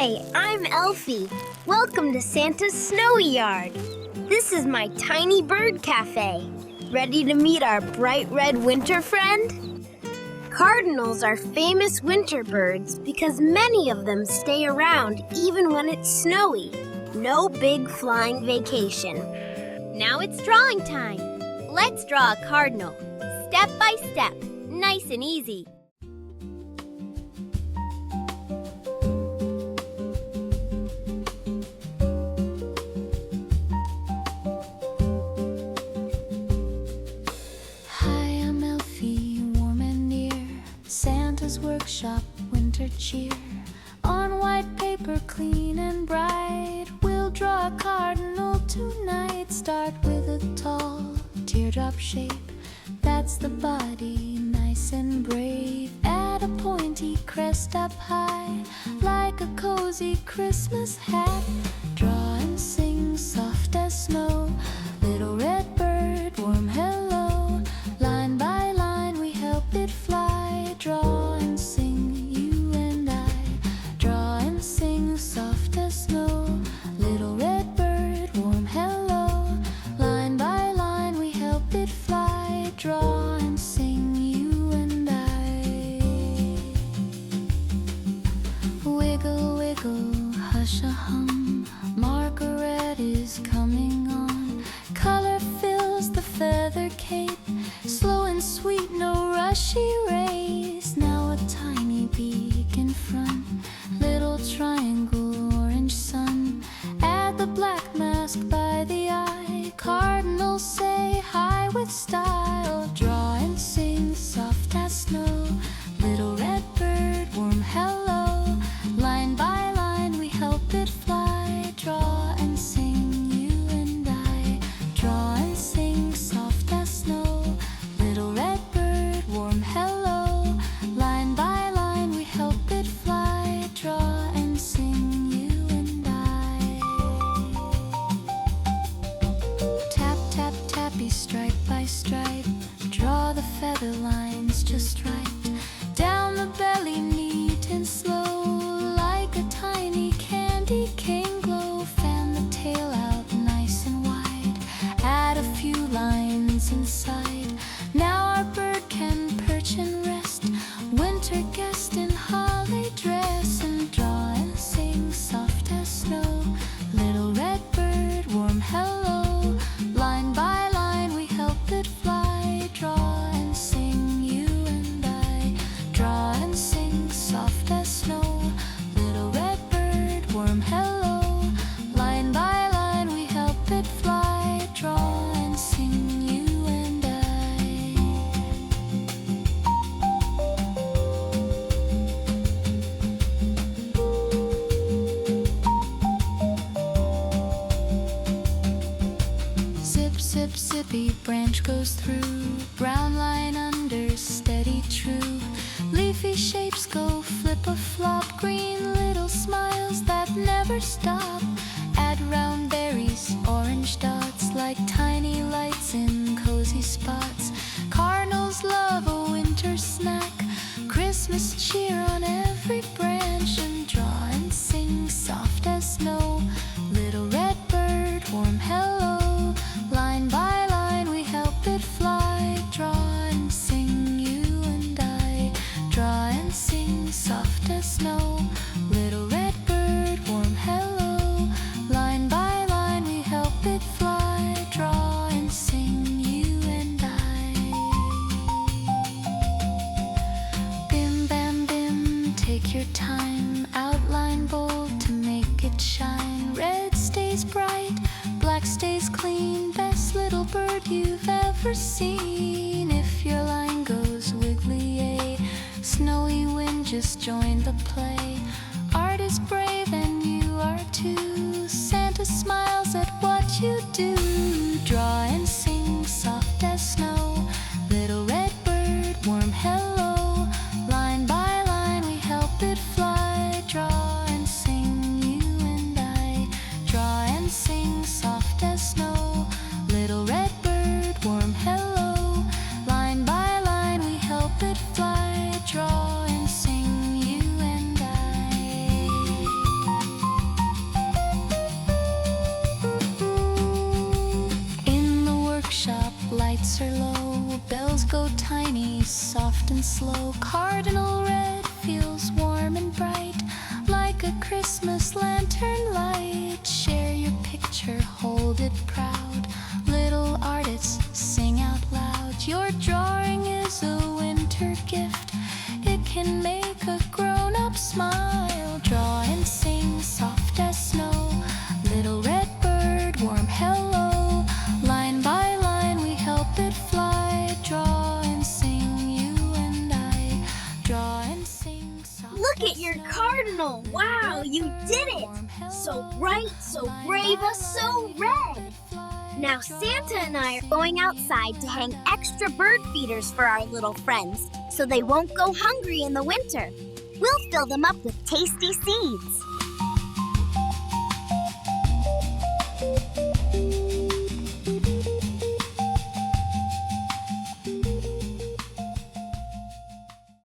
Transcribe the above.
Hi, I'm Elfie. Welcome to Santa's Snowy Yard. This is my tiny bird cafe. Ready to meet our bright red winter friend? Cardinals are famous winter birds because many of them stay around even when it's snowy. No big flying vacation. Now it's drawing time. Let's draw a cardinal, step by step, nice and easy. Workshop, winter cheer. On white paper, clean and bright, we'll draw a cardinal tonight. Start with a tall teardrop shape. That's the body, nice and brave. Add a pointy crest up high, like a cozy Christmas hat. Draw and sing, soft as snow. Little red bird, warm hello. Line by line, we help it fly. Draw and sing, you and I. Draw and sing, soft as snow. Little red bird, warm hello. Line by line, we help it fly. Draw and sing, you and I. Wiggle, wiggle, hush a hum. Margaret is coming on. Color fills the feather cape. Slow and sweet, no rushy race. Now a tiny beak in front. Little triangle, orange sun. Add the black mask by the eye. Cardinals say hi with style. Draw and sing, soft as snow. Little red bird, warm hello. Line by line, we help it fly. Draw and sing, you and I. Draw and sing, soft as snow. Little red bird, warm hello. Line by line, we help it fly. Draw and sing, you and I. Tap, tap, tappy, stripe by stripe. Draw the feather lines just right. Down the belly, neat and slow. Like a tiny candy cane glow. Fan the tail out nice and wide. Add a few lines inside. Now our bird can perch and rest. Winter guest in holly dress. And draw and sing, soft as snow. Little red bird, warm hello. Line by line, we help it fly. Draw and sing, you and I. Draw and sing, soft as snow. Little red bird, warm hello. Line by line, we help it fly. Draw and sing, you and I. Zip, zip, zippy, branch goes through. Brown line under, steady, true. Leafy shapes go flip a flop. Green little smiles that never stop. Add round berries, orange dots. Like tiny lights in cozy spots. Cardinals love a winter snack. Christmas cheer on every branch. And draw and sing, soft as snow. Little red bird, warm hello. Line by line, we help it fly. Draw and sing, you and I. Draw and sing, soft as snow. Little red bird, warm hello. Line by line, we help it fly. Draw and sing, you and I. Bim, bam, bim, take your time. Outline bold to make it shine. Red stays bright, black stays clean. Best little bird you've ever seen. If your line goes wiggly, eh? Snowy wind just joined the play. Art is brave and you are too. Santa smiles at what you do. Draw and sing, soft as snow. Little red bird, warm hello. Line by line, we help it fly. Draw and sing, you and I. Draw and sing, soft as snow. Little red bird, warm hello. Line by line, we help it fly. Draw and sing, you and I. slow. Cardinal red feels warm and bright, like a Christmas lantern light. Share your picture, hold it proud. Little artists, sing out loud. Your drawing is a winter gift. It can make a grown-up smile. Draw and sing, soft as snow. Little red bird, warm hello. Line by line, we help it fly. Draw and sing, you and I. Draw and sing, soft Look as at your snow. cardinal! Wow, you did it! So bright, so brave, so red! Now Santa and I are going outside to hang extra bird feeders for our little friends so they won't go hungry in the winter. We'll fill them up with tasty seeds.